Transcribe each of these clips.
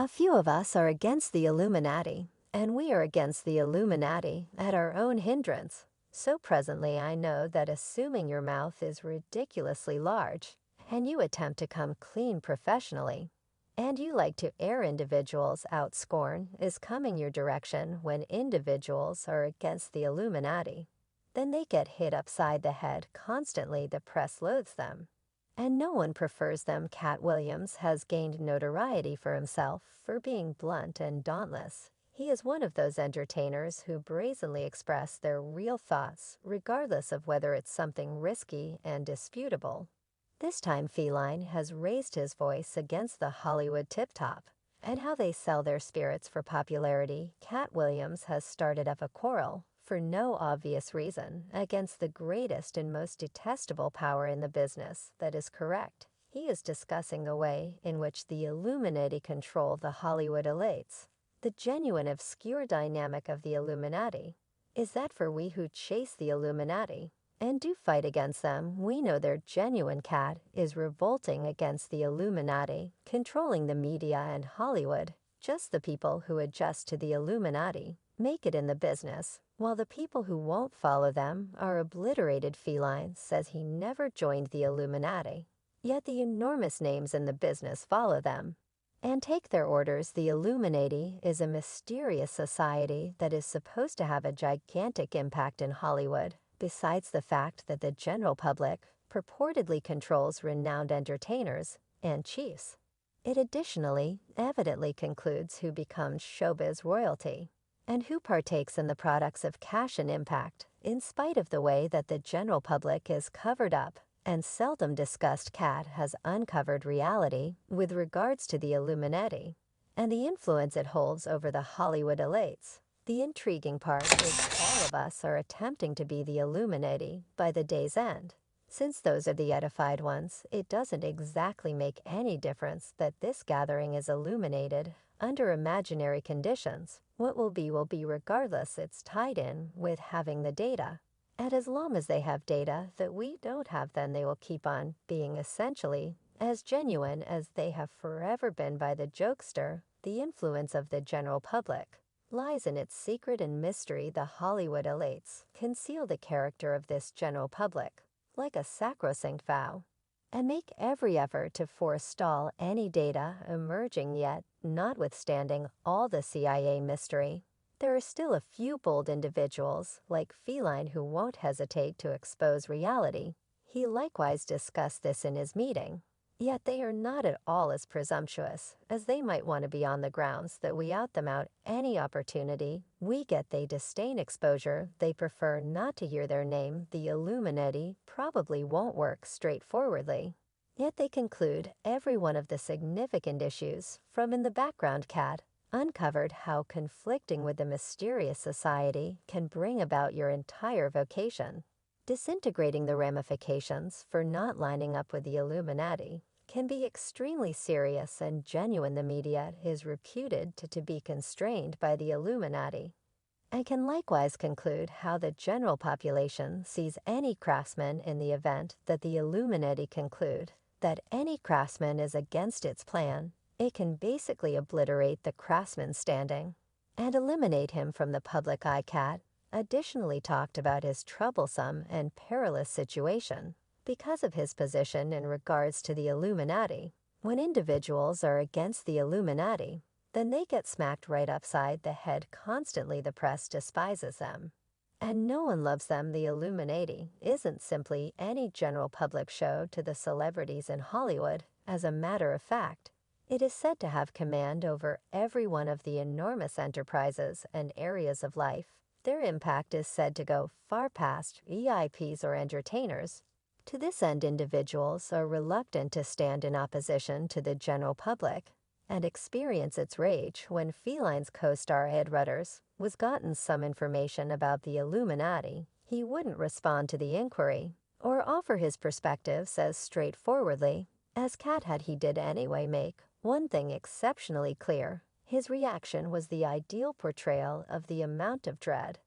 A few of us are against the Illuminati, and we are against the Illuminati at our own hindrance. So presently I know that assuming your mouth is ridiculously large, and you attempt to come clean professionally, and you like to air individuals out scorn is coming your direction when individuals are against the Illuminati. Then they get hit upside the head constantly. The press loathes them. And no one prefers them. Katt Williams has gained notoriety for himself for being blunt and dauntless. He is one of those entertainers who brazenly express their real thoughts, regardless of whether it's something risky and disputable. This time Feline has raised his voice against the Hollywood tip-top, and how they sell their spirits for popularity. Katt Williams has started up a quarrel, for no obvious reason, against the greatest and most detestable power in the business that is correct. He is discussing the way in which the Illuminati control the Hollywood elites. The genuine obscure dynamic of the Illuminati is that for we who chase the Illuminati and do fight against them, we know their genuine Katt is revolting against the Illuminati, controlling the media and Hollywood. Just the people who adjust to the Illuminati make it in the business, while the people who won't follow them are obliterated. Feline says he never joined the Illuminati, yet the enormous names in the business follow them and take their orders. The Illuminati is a mysterious society that is supposed to have a gigantic impact in Hollywood, besides the fact that the general public purportedly controls renowned entertainers and chiefs. It additionally evidently concludes who becomes showbiz royalty and who partakes in the products of cash and impact, in spite of the way that the general public is covered up and seldom discussed. Katt has uncovered reality with regards to the Illuminati and the influence it holds over the Hollywood elites. The intriguing part is all of us are attempting to be the Illuminati by the day's end. Since those are the edified ones, it doesn't exactly make any difference that this gathering is illuminated under imaginary conditions. What will be regardless. It's tied in with having the data. And as long as they have data that we don't have, then they will keep on being essentially as genuine as they have forever been. By the jokester, the influence of the general public lies in its secret and mystery. The Hollywood elites conceal the character of this general public like a sacrosanct vow, and make every effort to forestall any data emerging. Yet, notwithstanding all the CIA mystery, there are still a few bold individuals like Feline who won't hesitate to expose reality. He likewise discussed this in his meeting. Yet they are not at all as presumptuous as they might want to be, on the grounds that we out them out any opportunity we get. They disdain exposure. They prefer not to hear their name. The Illuminati probably won't work straightforwardly. Yet they conclude every one of the significant issues from in the background. Katt uncovered how conflicting with the mysterious society can bring about your entire vocation. Disintegrating the ramifications for not lining up with the Illuminati can be extremely serious and genuine. The media is reputed to be constrained by the Illuminati, and can likewise conclude how the general population sees any craftsman in the event that the Illuminati conclude that any craftsman is against its plan. It can basically obliterate the craftsman's standing and eliminate him from the public eye. Katt additionally talked about his troublesome and perilous situation because of his position in regards to the Illuminati. When individuals are against the Illuminati, then they get smacked right upside the head constantly. The press despises them, and no one loves them. The Illuminati isn't simply any general public show to the celebrities in Hollywood. As a matter of fact, it is said to have command over every one of the enormous enterprises and areas of life. Their impact is said to go far past VIPs or entertainers. To this end, individuals are reluctant to stand in opposition to the general public and experience its rage. When Feline's co-star Ed Rudders was gotten some information about the Illuminati, he wouldn't respond to the inquiry or offer his perspectives as straightforwardly as Katt had. He did anyway make one thing exceptionally clear. His reaction was the ideal portrayal of the amount of dread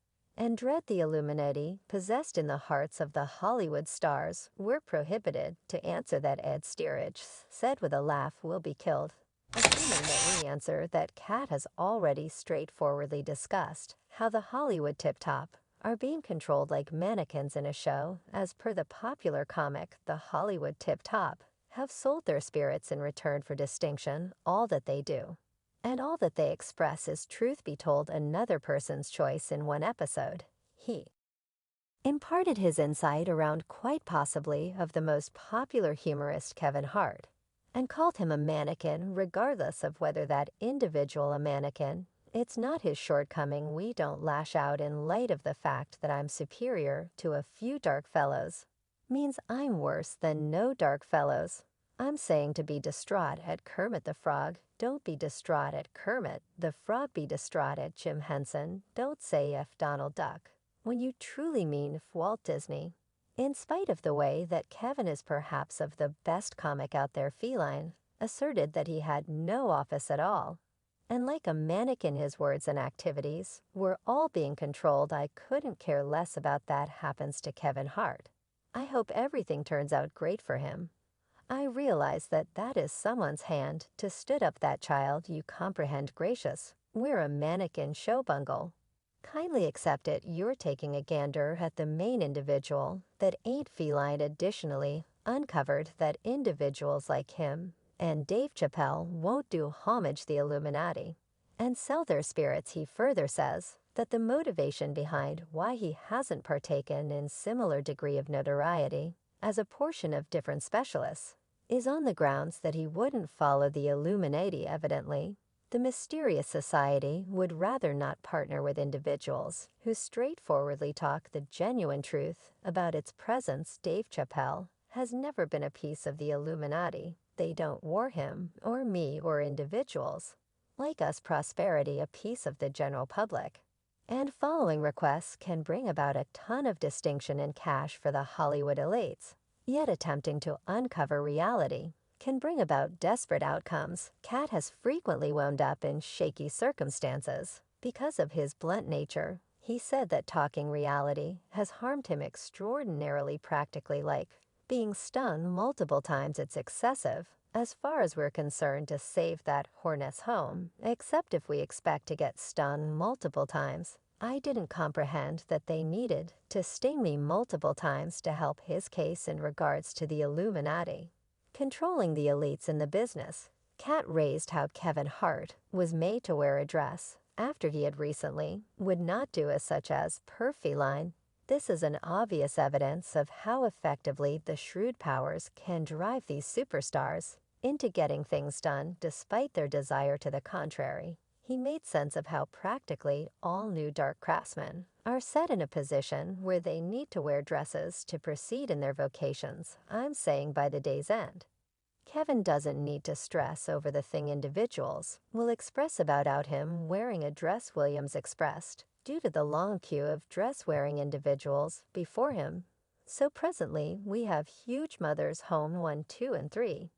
the Illuminati possessed in the hearts of the Hollywood stars. Were prohibited to answer that. Ed Steerage said with a laugh, "We'll be killed Assuming that we answer that Katt has already straightforwardly discussed how the Hollywood tip-top are being controlled like mannequins in a show, as per the popular comic The Hollywood Tip-Top, have sold their spirits in return for distinction, all that they do. And all that they express is truth be told another person's choice in one episode. He imparted his insight around quite possibly of the most popular humorist Kevin Hart, and called him a mannequin regardless of whether that individual a mannequin. It's not his shortcoming we don't lash out in light of the fact that I'm superior to a few dark fellows. Means I'm worse than no dark fellows. I'm saying to be distraught at Kermit the Frog, don't be distraught at Kermit the Frog, be distraught at Jim Henson, don't say F. Donald Duck, when you truly mean F. Walt Disney. In spite of the way that Kevin is perhaps of the best comic out there feline, asserted that he had no office at all. And like a mannequin his words and activities were all being controlled, I couldn't care less about that happens to Kevin Hart. I hope everything turns out great for him. I realize that that is someone's hand to stood up that child, you comprehend gracious. We're a mannequin show bungle. Kindly accept it you're taking a gander at the main individual that ain't feline. Additionally, uncovered that individuals like him and Dave Chappelle won't do homage the Illuminati and sell their spirits. He further says that the motivation behind why he hasn't partaken in similar degree of notoriety as a portion of different specialists is on the grounds that he wouldn't follow the Illuminati. Evidently, the mysterious society would rather not partner with individuals who straightforwardly talk the genuine truth about its presence. Dave Chappelle has never been a piece of the Illuminati. They don't war him or me or individuals like us. Prosperity a piece of the general public. And following requests can bring about a ton of distinction and cash for the Hollywood elites, yet attempting to uncover reality can bring about desperate outcomes. Katt has frequently wound up in shaky circumstances because of his blunt nature. He said that talking reality has harmed him extraordinarily, practically like being stung multiple times. It's excessive, as far as we're concerned, to save that hornet's home, except if we expect to get stung multiple times. I didn't comprehend that they needed to sting me multiple times to help his case in regards to the Illuminati controlling the elites in the business. Katt raised how Kevin Hart was made to wear a dress after he had recently would not do as such as per feline. This is an obvious evidence of how effectively the shrewd powers can drive these superstars into getting things done despite their desire to the contrary. He made sense of how practically all new dark craftsmen are set in a position where they need to wear dresses to proceed in their vocations. I'm saying by the day's end, Kevin doesn't need to stress over the thing individuals will express about him wearing a dress. Williams expressed, due to the long queue of dress-wearing individuals before him. So presently we have huge mothers home 1, 2, and 3.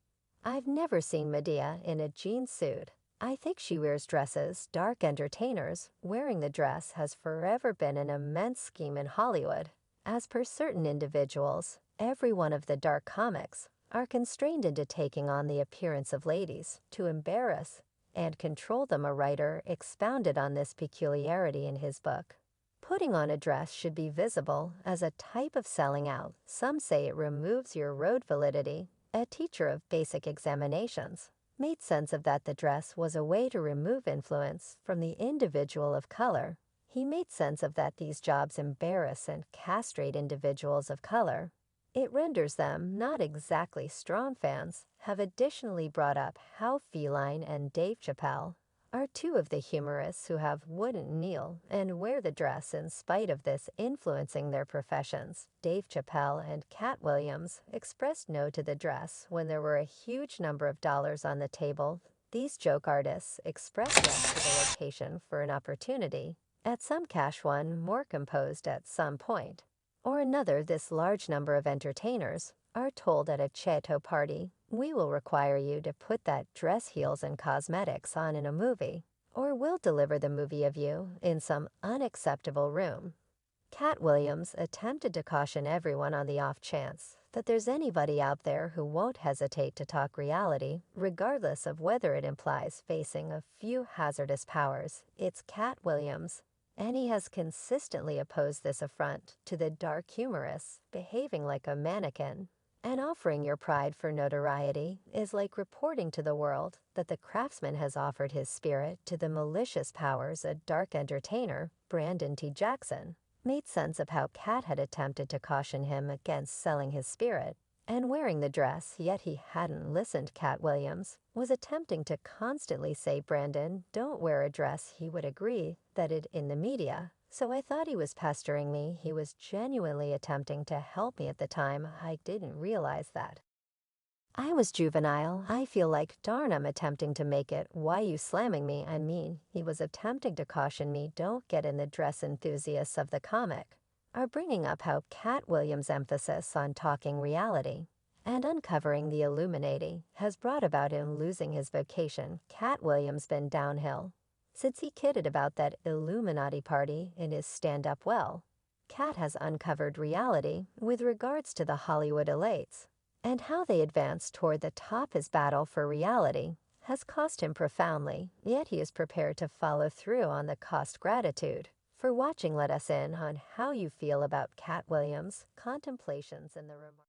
I've never seen Medea in a jean suit. I think she wears dresses. Dark entertainers wearing the dress has forever been an immense scheme in Hollywood. As per certain individuals, every one of the dark comics are constrained into taking on the appearance of ladies to embarrass and control them. A writer expounded on this peculiarity in his book. Putting on a dress should be visible as a type of selling out. Some say it removes your road validity. A teacher of basic examinations made sense of that the dress was a way to remove influence from the individual of color. He made sense of that these jobs embarrass and castrate individuals of color. It renders them not exactly strong fans. Have additionally brought up how Feline and Dave Chappelle are two of the humorists who have wouldn't kneel and wear the dress in spite of this influencing their professions. Dave Chappelle and Katt Williams expressed no to the dress when there were a huge number of dollars on the table. These joke artists expressed yes to the location for an opportunity at some cash, one more composed at some point or another. This large number of entertainers are told at a Cheto party, we will require you to put that dress, heels, and cosmetics on in a movie, or we'll deliver the movie of you in some unacceptable room. Katt Williams attempted to caution everyone on the off chance that there's anybody out there who won't hesitate to talk reality, regardless of whether it implies facing a few hazardous powers. It's Katt Williams, and he has consistently opposed this affront to the dark humorous, behaving like a mannequin. And offering your pride for notoriety is like reporting to the world that the craftsman has offered his spirit to the malicious powers a dark entertainer, Brandon T. Jackson. Made sense of how Katt had attempted to caution him against selling his spirit, and wearing the dress, yet he hadn't listened. Katt Williams was attempting to constantly say Brandon don't wear a dress he would agree that it in the media. So I thought he was pestering me. He was genuinely attempting to help me at the time. I didn't realize that. I was juvenile. I feel like darn I'm attempting to make it. Why you slamming me? I mean, he was attempting to caution me don't get in the dress. Enthusiasts of the comic are bringing up how Katt Williams' emphasis on talking reality and uncovering the Illuminati has brought about him losing his vocation. Katt Williams been downhill since he kidded about that Illuminati party in his stand-up. Well, Katt has uncovered reality with regards to the Hollywood elites, and how they advance toward the top. His battle for reality has cost him profoundly, yet he is prepared to follow through on the cost. Gratitude for watching. Let us in on how you feel about Katt Williams. Contemplations in the remarks.